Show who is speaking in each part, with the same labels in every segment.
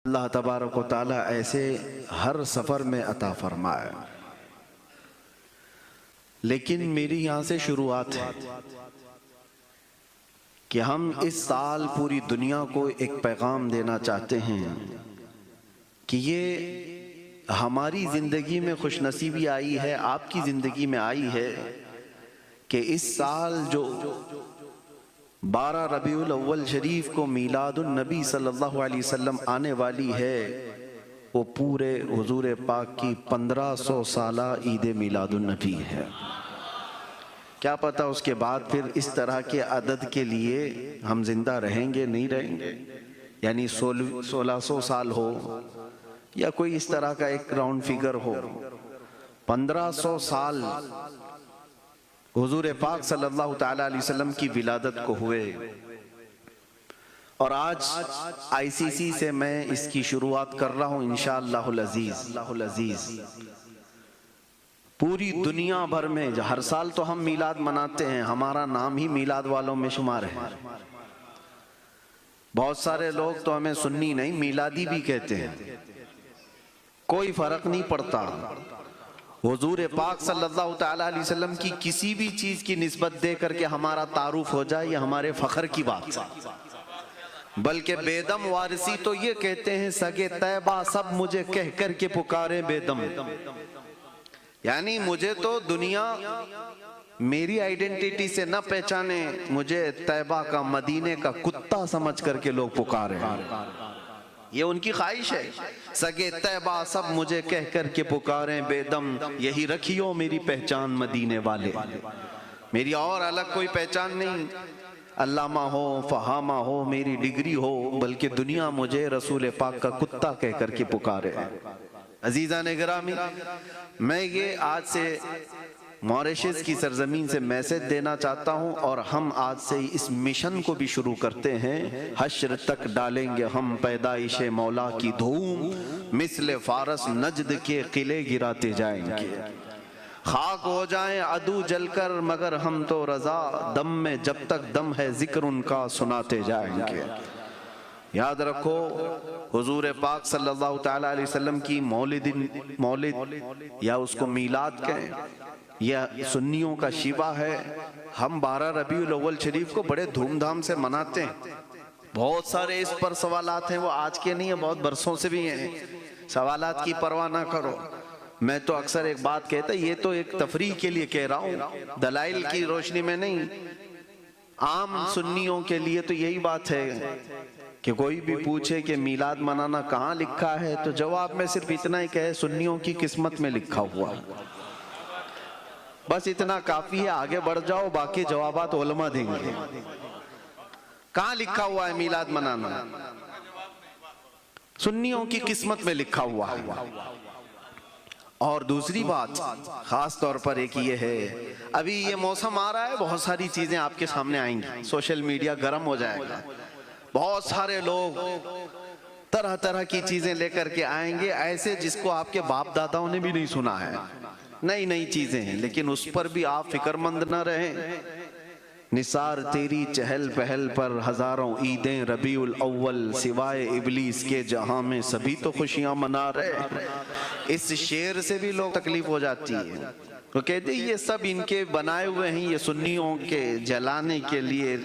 Speaker 1: اللہ تبارک و تعالی ایسے ہر سفر میں عطا فرمائے۔ لیکن میری یہاں سے شروعات ہے کہ ہم اس سال پوری دنیا کو ایک پیغام دینا چاہتے ہیں کہ یہ ہماری زندگی میں خوش نصیبی آئی ہے، آپ کی زندگی میں آئی ہے کہ اس سال جو 12 ربیع الاول شریف کو میلاد النبی صلی اللہ علیہ وسلم آنے والی ہے، وہ پورے حضور پاک کی 1500 سالہ عید میلاد النبی ہے۔ کیا پتہ اس کے بعد پھر اس طرح کے عدد کے لیے ہم زندہ رہیں گے نہیں رہیں گے، یعنی 1600 سال ہو یا کوئی اس طرح کا ایک راؤنڈ فگر ہو۔ 1500 سال حضور پاک صلی اللہ تعالیٰ علیہ وسلم کی ولادت کو ہوئے، اور آج آئی سی سی سے میں اس کی شروعات کر رہا ہوں انشاءاللہ العزیز۔ پوری دنیا بھر میں ہر سال تو ہم میلاد مناتے ہیں، ہمارا نام ہی میلاد والوں میں شمار ہے۔ بہت سارے لوگ تو ہمیں سنی نہیں میلادی بھی کہتے ہیں، کوئی فرق نہیں پڑتا۔ حضور پاک صلی اللہ تعالیٰ علیہ وسلم کی کسی بھی چیز کی نسبت دے کر کے ہمارا تعارف ہو جائے، یہ ہمارے فخر کی بات ہے۔ بلکہ بیدم وارثی تو یہ کہتے ہیں سگے طیبہ سب مجھے کہہ کر کے پکارے بیدم، یعنی مجھے تو دنیا میری آئیڈینٹیٹی سے نہ پہچانے، مجھے طیبہ کا مدینے کا کتا سمجھ کر کے لوگ پکارے ہیں۔ یہ ان کی خواہش ہے، سگے طیبہ سب مجھے کہہ کر کے پکاریں بیدم، یہی رکھیو میری پہچان مدینے والے، میری اور الگ کوئی پہچان نہیں، علامہ ہو فہامہ ہو میری ڈگری ہو، بلکہ دنیا مجھے رسول پاک کا کتا کہہ کر کے پکارے۔ عزیزان گرامی، میں یہ آج سے موریشس کی سرزمین سے میسج دینا چاہتا ہوں، اور ہم آج سے اس مشن کو بھی شروع کرتے ہیں۔ حشر تک ڈالیں گے ہم پیدائش مولا کی دھوم، مثل فارس نجد کے قلعے گراتے جائیں گے، خاک ہو جائیں عدو جل کر مگر ہم تو رضا، دم میں جب تک دم ہے ذکر ان کا سناتے جائیں گے۔ یاد رکھو حضور پاک صلی اللہ تعالیٰ علیہ وسلم کی مولد یا اس کو میلاد کہیں، یہ سنیوں کا شیبہ ہے۔ ہم 12 ربیع الاول شریف کو بڑے دھوم دھام سے مناتے ہیں، بہت سارے اس پر سوالات ہیں، وہ آج کے نہیں ہیں، بہت برسوں سے بھی ہیں، سوالات کی پرواہ نہ کرو۔ میں تو اکثر ایک بات کہتا یہ تو ایک تفریح کے لیے کہہ رہا ہوں، دلائل کی روشنی میں نہیں۔ عام سنیوں کے لیے تو یہی بات ہے کہ کوئی بھی پوچھے کہ میلاد منانا کہاں لکھا ہے، تو جواب میں صرف اتنا ہی کہے سنیوں کی قسمت میں لکھا ہوا، بس اتنا کافی ہے، آگے بڑھ جاؤ، باقی جوابات علماء دیں گے۔ کہاں لکھا ہوا ہے میلاد منانا؟ سنیوں کی قسمت میں لکھا ہوا ہے۔ اور دوسری بات خاص طور پر ایک یہ ہے، ابھی یہ موسم آ رہا ہے، بہت ساری چیزیں آپ کے سامنے آئیں گی، سوشل میڈیا گرم ہو جائے گا، بہت سارے لوگ طرح طرح کی چیزیں لے کر کے آئیں گے، ایسے جس کو آپ کے باپ داداؤں نے بھی نہیں سنا ہے، نئی نئی چیزیں ہیں، لیکن اس پر بھی آپ فکر مند نہ رہیں۔ نثار تیری چہل پہل پر ہزاروں عیدیں ربیع الاول، سوائے ابلیس کے جہاں میں سبھی تو خوشیاں منا رہے۔ اس شعر سے بھی لوگ تکلیف ہو جاتی ہے، وہ کہتے ہیں یہ سب ان کے بنائے ہوئے ہیں، یہ سنیوں کے جلانے کے لیے۔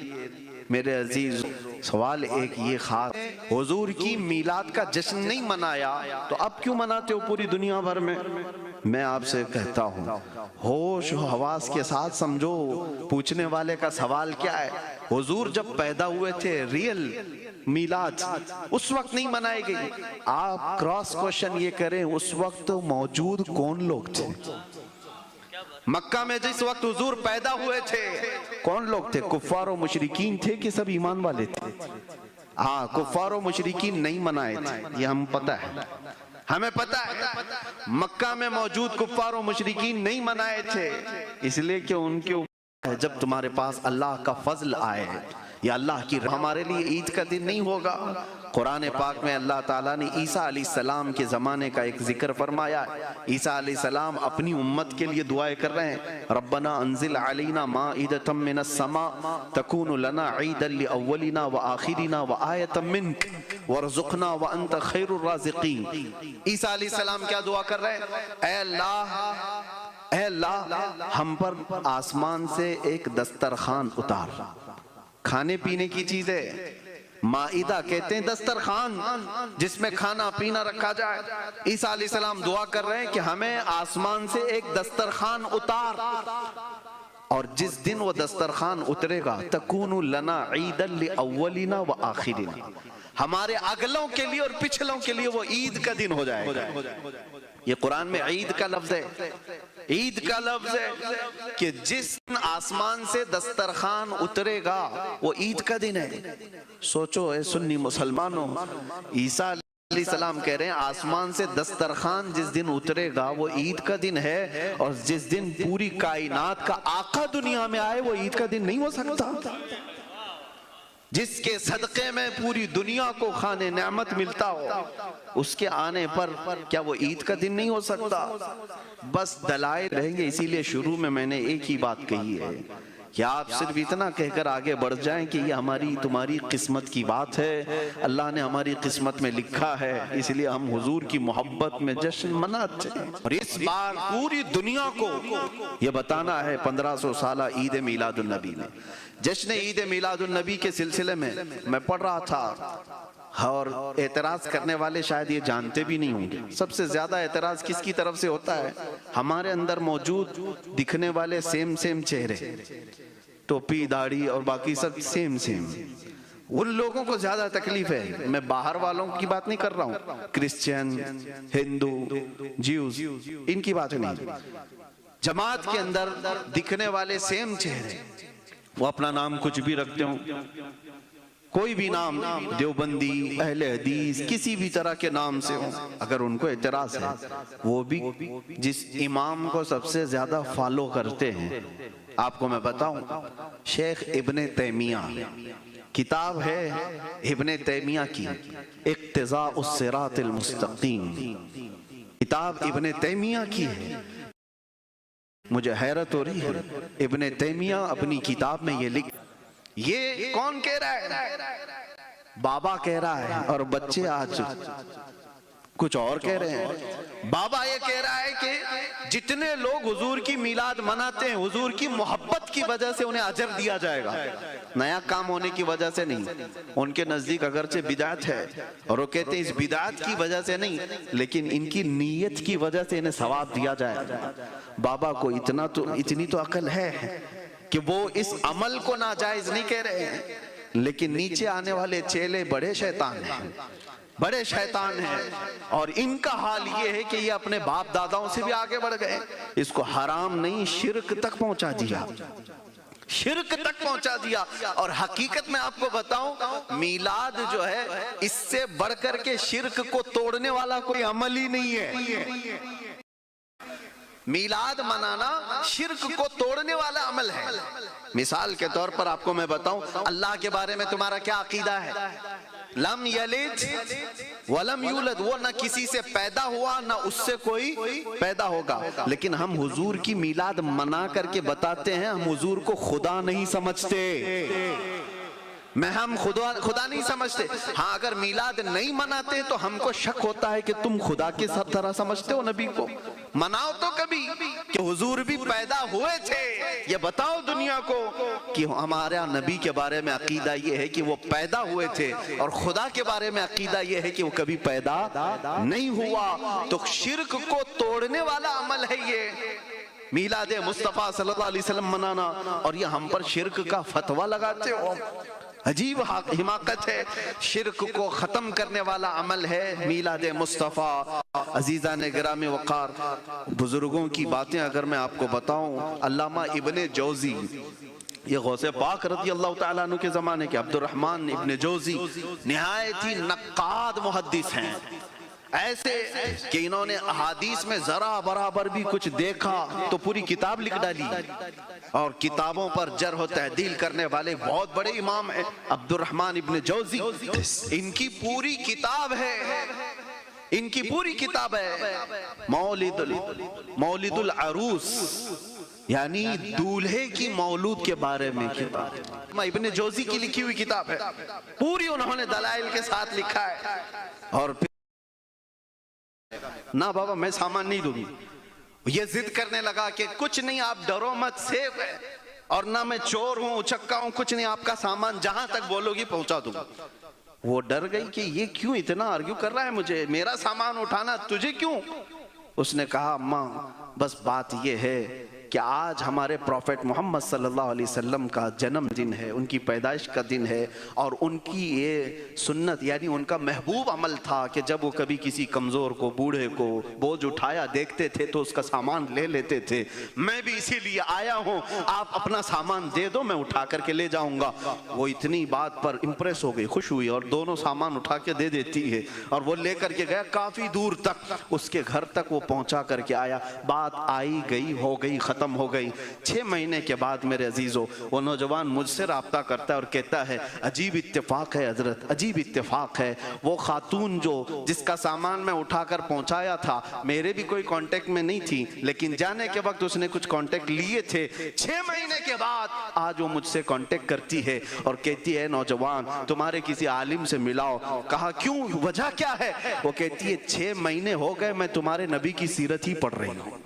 Speaker 1: میرے عزیز سوال ایک یہ خاص، حضور کی میلاد کا جشن نہیں منایا تو اب کیوں مناتے ہو پوری دنیا بھر میں؟ میں آپ سے کہتا ہوں ہوش و حواس کے ساتھ سمجھو پوچھنے والے کا سوال کیا ہے۔ حضور جب پیدا ہوئے تھے ریئل میلاد اس وقت نہیں منائے گئی، آپ کراس کوشچن یہ کریں اس وقت موجود کون لوگ تھے؟ مکہ میں جس وقت حضور پیدا ہوئے تھے کون لوگ تھے؟ کفار و مشرکین تھے کہ سب ایمان والے تھے؟ ہاں، کفار و مشرکین نہیں منائے تھے، یہ ہم پتہ ہے، ہمیں پتہ ہے مکہ میں موجود کفار و مشرکین نہیں منائے تھے، اس لیے کہ ان کے اوپر جب تمہارے پاس اللہ کا فضل آئے یا اللہ کی ہمارے لیے عید کا دن نہیں ہوگا، قرآن پاک میں اللہ تعالیٰ نے عیسیٰ علیہ السلام کے زمانے کا ایک ذکر فرمایا. عیسیٰ علیہ السلام اپنی امت کے لیے دعائیں کر رہے ہیں. ربنا انزل علینا مائدۃ من السماء تکون لنا عیدا لاولنا وآخرنا وآیۃ منک وارزقنا وانت خیر الرازقین. عیسیٰ علیہ السلام کیا دعا کر رہے ہیں؟ اے اللہ ہم پر آسمان سے ایک دسترخوان اتار. کھانے پینے کی چیزیں مائدہ کہتے ہیں دسترخوان جس میں کھانا پینا رکھا جائے. عیسیٰ علیہ السلام دعا کر رہے ہیں کہ ہمیں آسمان سے ایک دسترخوان اتار، اور جس دن وہ دسترخوان اترے گا تکون لنا عیدا لاولنا وآخرنا، ہمارے اگلوں کے لیے اور پچھلوں کے لیے وہ عید کا دن ہو جائے گا. یہ قرآن میں عید کا لفظ ہے، عید کا لفظ ہے کہ جس آسمان سے دسترخوان اترے گا وہ عید کا دن ہے. سوچو اے سنی مسلمانوں، عیسیٰ علیہ السلام کہہ رہے ہیں آسمان سے دسترخوان جس دن اترے گا وہ عید کا دن ہے، اور جس دن پوری کائنات کا آقا دنیا میں آئے وہ عید کا دن نہیں ہو سکتا. جس کے صدقے میں پوری دنیا کو خانے نعمت ملتا ہو، اس کے آنے پر کیا وہ عید کا دن نہیں ہو سکتا؟ بس دلائل رہیں گے. اسی لیے شروع میں میں نے ایک ہی بات کہی ہے کہ آپ صرف اتنا کہہ کر آگے بڑھ جائیں کہ یہ ہماری تمہاری قسمت کی بات ہے، اللہ نے ہماری قسمت میں لکھا ہے، اس لیے ہم حضور کی محبت میں جشن مناتے ہیں. اور اس بار پوری دنیا کو یہ بتانا ہے 1500 سالہ عید میلاد النبی میں. جشن عید میلاد النبی کے سلسلے میں پڑھ رہا تھا، اور اعتراض کرنے والے شاید یہ جانتے بھی نہیں ہوں گے سب سے زیادہ اعتراض کس کی طرف سے ہوتا ہے؟ ہمارے اندر موجود دکھنے والے سیم چہرے، ٹوپی داڑھی اور باقی سب سیم، ان لوگوں کو زیادہ تکلیف ہے. میں باہر والوں کی بات نہیں کر رہا ہوں، کرسچین، ہندو، جیوز، ان کی بات نہیں. جماعت کے اندر دکھنے والے سیم چہرے، وہ اپنا نام کچھ بھی رکھتے ہوں، کوئی بھی نام، دیوبندی، اہل حدیث، کسی بھی طرح کے نام سے ہوں، اگر ان کو اعتراض ہے، وہ بھی جس امام کو سب سے زیادہ فالو کرتے ہیں، آپ کو میں بتاؤں، شیخ ابن تیمیہ، کتاب ہے ابن تیمیہ کی اقتضاء الصراط المستقیم، کتاب ابن تیمیہ کی ہے. مجھے حیرت ہو رہی ہے، ابن تیمیہ اپنی کتاب میں یہ لکھ، یہ کون کہہ رہا ہے؟ بابا کہہ رہا ہے، اور بچے آج کچھ اور کہہ رہے ہیں. بابا یہ کہہ رہا ہے کہ جتنے لوگ حضور کی میلاد مناتے ہیں حضور کی محبت کی وجہ سے انہیں اجر دیا جائے گا، نیا کام ہونے کی وجہ سے نہیں. ان کے نزدیک اگرچہ بدعت ہے، اور وہ کہتے ہیں اس بدعت کی وجہ سے نہیں، لیکن ان کی نیت کی وجہ سے انہیں ثواب دیا جائے گا. بابا کو اتنی تو عقل ہے کہ وہ اس عمل کو ناجائز نہیں کہہ رہے ہیں، لیکن نیچے آنے والے چیلے بڑے شیطان ہیں، اور ان کا حال یہ ہے کہ یہ اپنے باپ داداؤں سے بھی آگے بڑھ گئے. اس کو حرام نہیں شرک تک پہنچا دیا. اور حقیقت میں آپ کو بتاؤں، میلاد جو ہے اس سے بڑھ کر کے شرک کو توڑنے والا کوئی عمل ہی نہیں ہے. میلاد منانا شرک کو توڑنے والا عمل ہے. مثال کے طور پر آپ کو میں بتاؤں، اللہ کے بارے میں تمہارا کیا عقیدہ ہے؟ لم یلد ولم یولد، وہ نہ کسی سے پیدا ہوا نہ اس سے کوئی پیدا ہوگا. لیکن ہم حضور کی میلاد منا کر کے بتاتے ہیں ہم حضور کو خدا نہیں سمجھتے، ہم خدا نہیں سمجھتے. ہاں اگر میلاد نہیں مناتے تو ہم کو شک ہوتا ہے کہ تم خدا کے سب طرح سمجھتے ہو نبی کو. مناؤ تو کبھی کہ حضور بھی پیدا ہوئے تھے، یہ بتاؤ دنیا کو کہ ہمارا نبی کے بارے میں عقیدہ یہ ہے کہ وہ پیدا ہوئے تھے، اور خدا کے بارے میں عقیدہ یہ ہے کہ وہ کبھی پیدا نہیں ہوا. تو شرک کو توڑنے والا عمل ہے یہ میلاد مصطفیٰ صلی اللہ علیہ وسلم منانا، اور یہ ہم پر شرک کا فتویٰ لگاتے ہو. عجیب حماقت ہے. شرک کو ختم کرنے والا عمل ہے میلاد مصطفیٰ. عزیزان گرامی وقار، بزرگوں کی باتیں اگر میں آپ کو بتاؤں، علامہ ابن جوزی، یہ غوث پاک رضی اللہ تعالیٰ عنہ کے زمانے کے عبد الرحمن ابن جوزی نہایت ہی نقاد محدث ہیں. ایسے کہ انہوں نے احادیث میں ذرا برابر بھی کچھ دیکھا تو پوری کتاب لکھ ڈالی، اور کتابوں پر جرح و تعدیل کرنے والے بہت بڑے امام ہیں عبد الرحمن ابن جوزی، ان کی پوری کتاب ہے، ان کی پوری کتاب ہے مولد العروس، یعنی دولہے کی مولود کے بارے میں کتاب، ابن جوزی کی لکھی ہوئی کتاب ہے، پوری انہوں نے دلائل کے ساتھ لکھا ہے۔ اور پھر نہ بابا میں سامان نہیں دوں گی، یہ ضد کرنے لگا کہ کچھ نہیں، آپ ڈرو مت، سیف ہے، اور نہ میں چور ہوں اچکا ہوں، کچھ نہیں، آپ کا سامان جہاں تک بولو گی پہنچا دوں۔ وہ ڈر گئی کہ یہ کیوں اتنا آرگیو کر رہا ہے مجھے، میرا سامان اٹھانا تجھے کیوں؟ اس نے کہا اماں بس بات یہ ہے کہ آج ہمارے پروفیٹ محمد صلی اللہ علیہ وسلم کا جنم دن ہے، ان کی پیدائش کا دن ہے، اور ان کی یہ سنت یعنی ان کا محبوب عمل تھا کہ جب وہ کبھی کسی کمزور کو، بوڑھے کو بوجھ اٹھایا دیکھتے تھے تو اس کا سامان لے لیتے تھے، میں بھی اسی لیے آیا ہوں، آپ اپنا سامان دے دو میں اٹھا کر کے لے جاؤں گا۔ وہ اتنی بات پر امپریس ہو گئی، خوش ہوئی، اور دونوں سامان اٹھا کے دے دیتی ہے، اور وہ لے کر کے گیا کافی دور تک، اس کے گھر تک وہ پہنچا کر کے آیا، بات آئی گئی ہو گئی ختم ہو گئی۔ 6 مہینے کے بعد میرے عزیزو وہ نوجوان مجھ سے رابطہ کرتا ہے اور کہتا ہے عجیب اتفاق ہے حضرت، عجیب اتفاق ہے، وہ خاتون جس کا سامان میں اٹھا کر پہنچایا تھا میرے بھی کوئی کانٹیکٹ میں نہیں تھی، لیکن جانے کے وقت اس نے کچھ کانٹیکٹ لیے تھے، 6 مہینے کے بعد آج وہ مجھ سے کانٹیکٹ کرتی ہے اور کہتی ہے نوجوان تمہارے کسی عالم سے ملاؤ۔ کہا کیوں، وجہ کیا ہے؟ وہ کہتی ہے 6 مہینے ہو گئے میں تمہارے نبی کی سیرت ہی پڑھ رہی ہوں،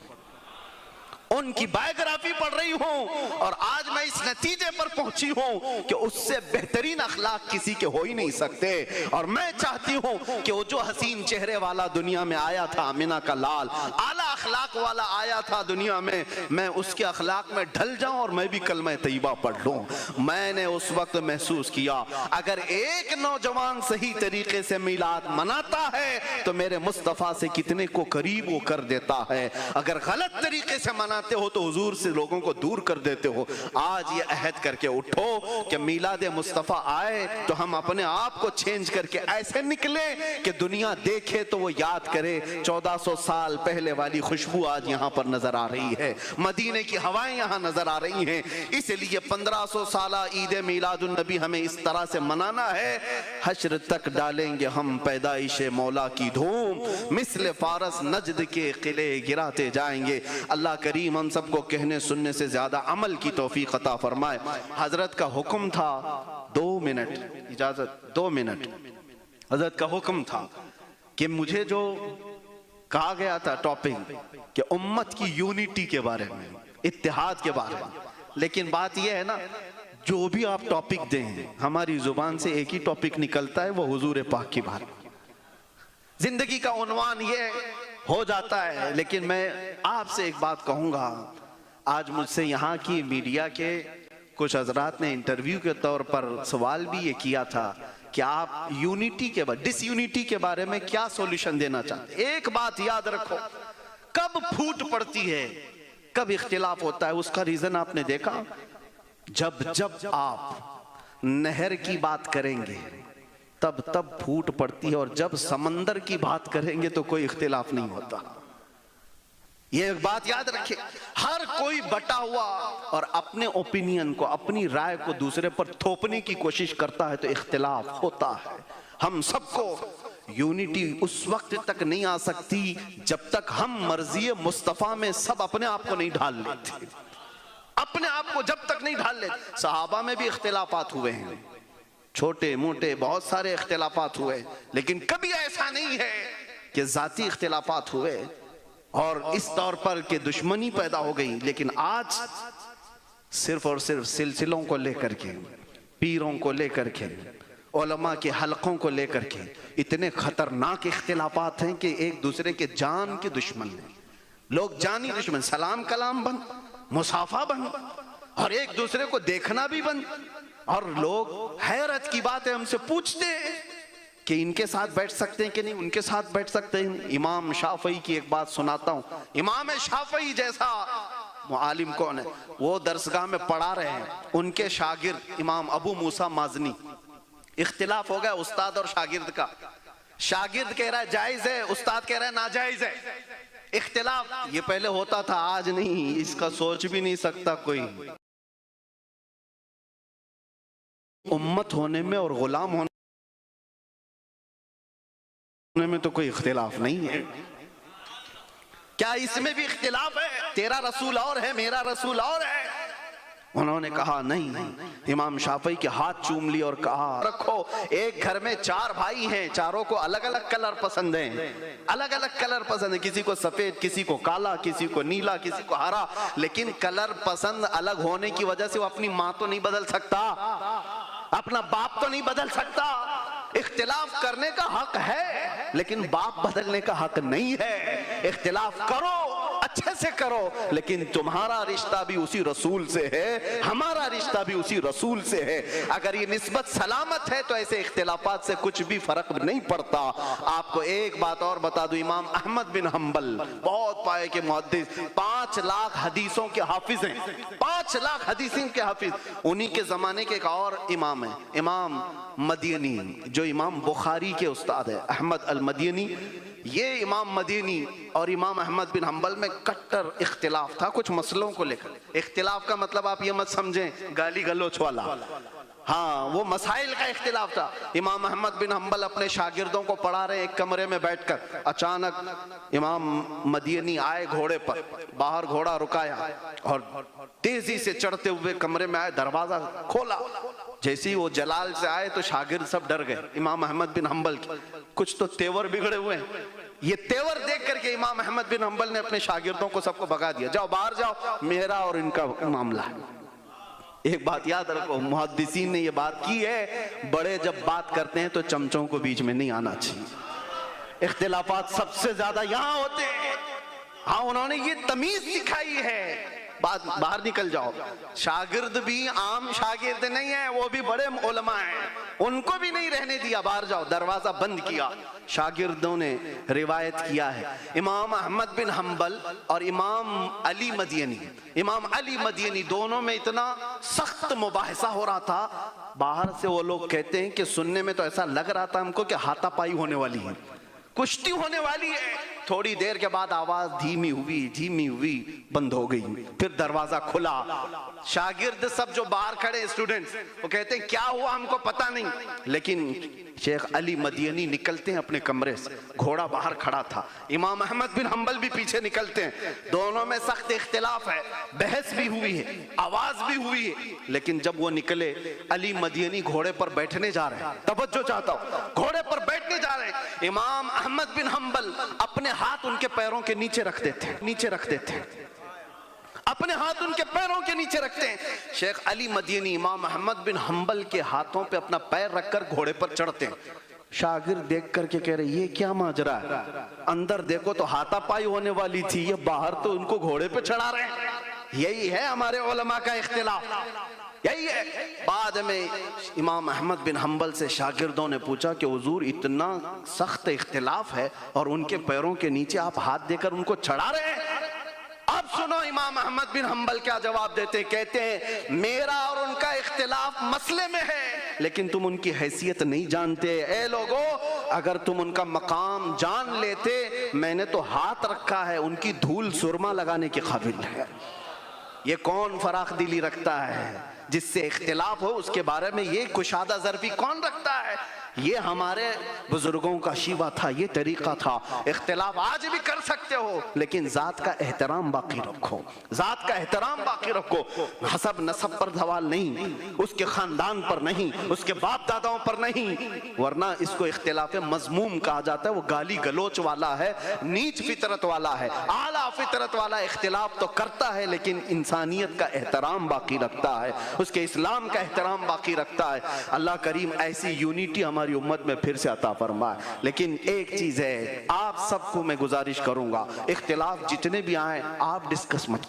Speaker 1: ان کی بائیوگرافی پڑھ رہی ہوں، اور آج میں اس نتیجے پر پہنچی ہوں کہ اس سے بہترین اخلاق کسی کے ہو ہی نہیں سکتے، اور میں چاہتی ہوں کہ وہ جو حسین چہرے والا دنیا میں آیا تھا، آمینہ کا لال، اعلیٰ اخلاق والا آیا تھا دنیا میں اس کے اخلاق میں ڈھل جاؤں اور میں بھی کلمہ طیبہ پڑھ لوں۔ میں نے اس وقت محسوس کیا اگر ایک نوجوان صحیح طریقے سے میلاد مناتا ہے تو میرے مصطفیٰ سے کتنے کو قریب وہ کر دیتا ہے، اگر غلط طریقے سے مناتے ہو تو حضور سے لوگوں کو دور کر دیتے ہو۔ آج یہ عہد کر کے اٹھو کہ میلاد مصطفیٰ آئے تو ہم اپنے آپ کو چینج کر کے ایسے نکلے کہ دنیا دیکھے تو وہ یاد کرے 1400 سال پہلے والی خوشبو آج یہاں پر نظر آ رہی ہے، مدینے کی ہوائیں یہاں نظر آ رہی ہیں۔ اس لیے 1500 سالہ عید میلاد النبی ہمیں اس طرح سے منانا ہے، حشر تک ڈالیں گے ہم پیدائش مولا کی دھوم، مثل فارس نجد کے قلعے گراتے جائیں گے۔ اللہ کریم ہم سب کو کہنے سننے سے زیادہ عمل کی توفیق عطا فرمائے۔ حضرت کا حکم تھا 2 منٹ، اجازت 2 منٹ، حضرت کا حکم تھا کہ مجھے جو کہا گیا تھا ٹاپک کہ امت کی یونٹی کے بارے میں، اتحاد کے بارے میں، لیکن بات یہ ہے نا جو بھی آپ ٹاپک دیں ہماری زبان سے ایک ہی ٹاپک نکلتا ہے، وہ حضور پاک کی بات، زندگی کا عنوان یہ ہو جاتا ہے۔ لیکن میں آپ سے ایک بات کہوں گا، آج مجھ سے یہاں کی میڈیا کے کچھ حضرات نے انٹرویو کے طور پر سوال بھی یہ کیا تھا کہ آپ یونٹی کے بارے، ڈس یونٹی کے بارے میں کیا سولوشن دینا چاہتے ہیں؟ ایک بات یاد رکھو، کب پھوٹ پڑتی ہے، کب اختلاف ہوتا ہے، اس کا ریزن آپ نے دیکھا؟ جب آپ نہر کی بات کریں گے تب پھوٹ پڑتی ہے، اور جب سمندر کی بات کریں گے تو کوئی اختلاف نہیں ہوتا۔ یہ ایک بات یاد رکھیں، ہر کوئی بٹا ہوا اور اپنے اوپینین کو، اپنی رائے کو دوسرے پر تھوپنے کی کوشش کرتا ہے تو اختلاف ہوتا ہے۔ ہم سب کو یونٹی اس وقت تک نہیں آ سکتی جب تک ہم مرضی مصطفیٰ میں سب اپنے آپ کو نہیں ڈھال لیتے، اپنے آپ کو جب تک نہیں ڈھال لیتے۔ صحابہ میں بھی اختلافات ہوئے ہیں، چھوٹے موٹے بہت سارے اختلافات ہوئے، لیکن کبھی ایسا نہیں ہے کہ ذاتی اختلافات ہوئے اور اس طور پر کہ دشمنی پیدا ہو گئی۔ لیکن آج صرف اور صرف سلسلوں کو لے کر کے، پیروں کو لے کر کے، علماء کے حلقوں کو لے کر کے اتنے خطرناک اختلافات ہیں کہ ایک دوسرے کے جان کے دشمن ہیں، لوگ جانی دشمن، سلام کلام بند، مصافحہ بند، اور ایک دوسرے کو دیکھنا بھی بند، اور لوگ حیرت کی بات ہے ہم سے پوچھتے ہیں کہ ان کے ساتھ بیٹھ سکتے ہیں کہ نہیں، ان کے ساتھ بیٹھ سکتے ہیں۔ امام شافعی کی ایک بات سناتا ہوں، امام شافعی جیسا عالم کون ہے؟ وہ درسگاہ میں پڑھا رہے ہیں، ان کے شاگرد امام ابو موسیٰ مازنی، اختلاف ہو گیا استاد اور شاگرد کا، شاگرد کہہ رہا ہے جائز ہے، استاد کہہ رہا ہے ناجائز ہے. اختلاف یہ پہلے ہوتا تھا، آج نہیں. اس کا سوچ بھی نہیں سکتا کوئی. امت ہونے میں اور غلام ہونے میں تو کوئی اختلاف نہیں ہے. کیا اس میں بھی اختلاف ہے؟ تیرا رسول اور ہے، میرا رسول اور ہے. انہوں نے کہا نہیں. امام شافعی کے ہاتھ چوم لی اور کہا رکھو، ایک گھر میں 4 بھائی ہیں، چاروں کو الگ الگ کلر پسند ہیں، الگ الگ کلر پسند ہیں. کسی کو سفید، کسی کو کالا، کسی کو نیلا، کسی کو ہرا. لیکن کلر پسند الگ ہونے کی وجہ سے وہ اپنی ماں تو نہیں بدل سکتا، اپنا باپ تو نہیں بدل سکتا. اختلاف کرنے کا حق ہے لیکن باپ بدلنے کا حق نہیں ہے. اختلاف کرو، اچھے سے کرو، لیکن تمہارا رشتہ بھی اسی رسول سے ہے، ہمارا رشتہ بھی اسی رسول سے ہے. اگر یہ نسبت سلامت ہے تو ایسے اختلافات سے کچھ بھی فرق نہیں پڑتا. آپ کو ایک بات اور بتا دوں، امام احمد بن حنبل بہت پائے کے محدث، 5 لاکھ حدیثوں کے حافظ ہیں، 5 لاکھ حدیثوں کے حافظ. انہی کے زمانے کے ایک اور امام ہیں، امام مدینی، جو امام بخاری کے استاد ہے، احمد المدینی. یہ امام مدینی اور امام احمد بن حنبل میں کٹر اختلاف تھا کچھ مسئلوں کو لے کر. اختلاف کا مطلب آپ یہ مت سمجھیں گالی گلوچ والا، ہاں وہ مسائل کا اختلاف تھا. امام احمد بن حنبل اپنے شاگردوں کو پڑھا رہے ایک کمرے میں بیٹھ کر. اچانک امام مدینی آئے گھوڑے پر، باہر گھوڑا رکایا اور تیزی سے چڑھتے ہوئے کمرے میں آئے، دروازہ کھولا. جیسے ہی وہ جلال سے آئے تو شاگرد سب ڈر گئے. امام احمد بن حنبل کی کچھ تو تیور بگڑے ہوئے ہیں. یہ تیور دیکھ کر کے امام احمد بن حنبل نے اپنے شاگردوں کو سب کو بھگا دیا، جاؤ باہر جاؤ، میرا اور ان کا معاملہ ہے. ایک بات یاد رکھو، محدثین نے یہ بات کی ہے، بڑے جب بات کرتے ہیں تو چمچوں کو بیچ میں نہیں آنا چاہیے. اختلافات سب سے زیادہ یہاں ہوتے ہیں. ہاں انہوں نے یہ تمیز سکھائی ہے. باہر نکل جاؤ. شاگرد بھی عام شاگرد نہیں ہیں، وہ بھی بڑے علماء ہیں، ان کو بھی نہیں رہنے دیا، باہر جاؤ. دروازہ بند کیا. شاگردوں نے روایت کیا ہے امام احمد بن حنبل اور امام علی مدینی دونوں میں اتنا سخت مباحثہ ہو رہا تھا. باہر سے وہ لوگ کہتے ہیں کہ سننے میں تو ایسا لگ رہا تھا ہم کو کہ ہاتھا پائی ہونے والی ہے، کشتی ہونے والی ہے. تھوڑی دیر کے بعد آواز دھیمی ہوئی، بند ہو گئی. پھر دروازہ کھلا. شاگرد سب جو باہر کھڑے اسٹوڈنٹس وہ کہتے ہیں کیا ہوا ہم کو پتہ نہیں. لیکن شیخ علی مدینی نکلتے ہیں اپنے کمرے سے، گھوڑا باہر کھڑا تھا. امام احمد بن حنبل بھی پیچھے نکلتے ہیں. دونوں میں سخت اختلاف ہے، بحث بھی ہوئی ہے، آواز بھی ہوئی ہے. لیکن جب وہ نکلے، علی مدینی گھوڑے پر بیٹھنے جا رہے ہیں. توجہ چاہتا ہوں، گھوڑے پر بیٹھنے جا رہے ہیں. امام احمد بن حنبل اپنے ہاتھ ان کے پیروں کے نیچے رکھتے تھے، اپنے ہاتھ ان کے پیروں کے نیچے رکھتے ہیں. شیخ علی مدینی امام احمد بن حنبل کے ہاتھوں پہ اپنا پیر رکھ کر گھوڑے پر چڑھتے ہیں. شاگرد دیکھ کر کے کہہ رہے یہ کیا ماجرا ہے؟ اندر دیکھو تو ہاتھا پائی ہونے والی تھی، یہ باہر تو ان کو گھوڑے پہ چڑھا رہے ہیں. یہی ہے ہمارے علماء کا اختلاف، یہی ہے. بعد میں امام احمد بن حنبل سے شاگردوں نے پوچھا کہ حضور اتنا سخت اختلاف ہے اور ان کے پیروں کے نیچے آپ ہاتھ دے کر ان کو چڑھا رہے ہیں. اب سنو امام احمد بن حنبل کیا جواب دیتے. کہتے ہیں میرا اور ان کا اختلاف مسئلے میں ہے لیکن تم ان کی حیثیت نہیں جانتے. اے لوگو، اگر تم ان کا مقام جان لیتے، میں نے تو ہاتھ رکھا ہے، ان کی دھول سرما لگانے کے قابل ہے. یہ کون فراخ دلی رکھتا ہے جس سے اختلاف ہو؟ اس کے بارے میں یہ کشادہ ضربی کون رکھتا ہے؟ یہ ہمارے بزرگوں کا شیوہ تھا، یہ طریقہ تھا. اختلاف آج بھی کر سکتے ہو لیکن ذات کا احترام باقی رکھو، ذات کا احترام باقی رکھو. حسب نسب پر سوال نہیں، اس کے خاندان پر نہیں، اس کے باپ داداؤں پر نہیں، ورنہ اس کو اختلاف مذموم کہا جاتا ہے. وہ گالی گلوچ والا ہے، نیچ فطرت والا ہے. اعلیٰ فطرت والا اختلاف تو کرتا ہے لیکن انسانیت کا احترام باقی رکھتا ہے، اس کے اسلام کا احترام باقی رکھتا ہے. اللہ کریم ایسی یونیٹی ہماری امت میں پھر سے عطا فرمائے. لیکن ایک چیز ہے، آپ سب کو میں گزارش کروں گا، اختلاف جتنے بھی آئیں آپ ڈسکس مت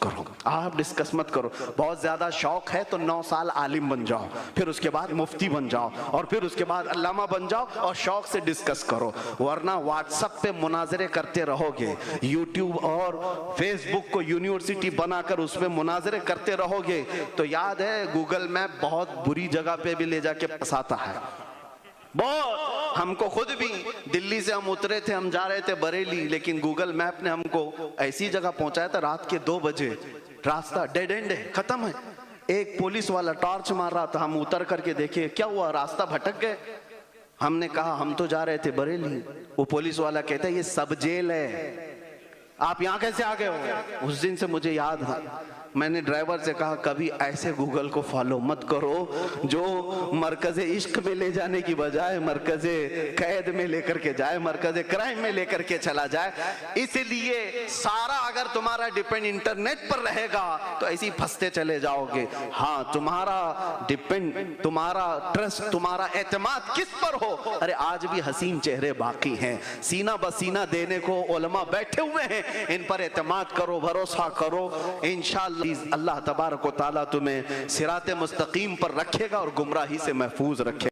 Speaker 1: کرو. بہت زیادہ شوق ہے تو 9 سال عالم بن جاؤ، پھر اس کے بعد مفتی بن جاؤ، اور پھر اس کے بعد علامہ بن جاؤ اور شوق سے ڈسکس کرو. ورنہ واٹس ایپ پہ مناظرے کرتے رہو گے، یوٹیوب اور فیس بک کو یونیورسٹی بنا کر اس میں مناظرے کرتے رہو گے تو یاد ہے گوگل میپ بہت بری جگہ پہ بھی لے جا کے پھنساتا ہے. بہت. ہم کو خود بھی دلی سے ہم اترے تھے, ہم جا رہے تھے بریلی, لیکن گوگل میپ نے ہم کو ایسی جگہ پہنچایا تھا رات کے 2 بجے, راستہ ڈیڈ اینڈ ہے, ختم ہے. ایک پولیس والا ٹارچ مار رہا تھا, ہم اتر کر کے دیکھے کیا ہوا, راستہ بھٹک گئے. ہم نے کہا ہم تو جا رہے تھے بریلی. وہ پولیس والا کہتا ہے یہ سب جیل ہے, آپ یہاں کیسے آ گئے ہو. اس دن سے مجھے یاد ہے, میں نے ڈرائیور سے کہا کبھی ایسے گوگل کو فالو مت کرو جو مرکز عشق میں لے جانے کی بجائے مرکز قید میں لے کر کے جائے, مرکز کرائم میں لے کر کے چلا جائے. اس لیے سارا اگر تمہارا ڈیپینڈ انٹرنیٹ پر رہے گا تو ایسی پھنستے چلے جاؤ گے. ہاں تمہارا ڈیپینڈ, تمہارا ٹرسٹ, تمہارا اعتماد کس پر ہو. ارے آج بھی حسین چہرے باقی ہیں, سینہ بسینہ دینے کو علماء بیٹھے ہوئے ہیں, ان پر اعتماد کرو, بھروسہ کرو. انشاءاللہ اللہ تبارک و تعالیٰ تمہیں صراط مستقیم پر رکھے گا اور گمراہی سے محفوظ رکھے گا.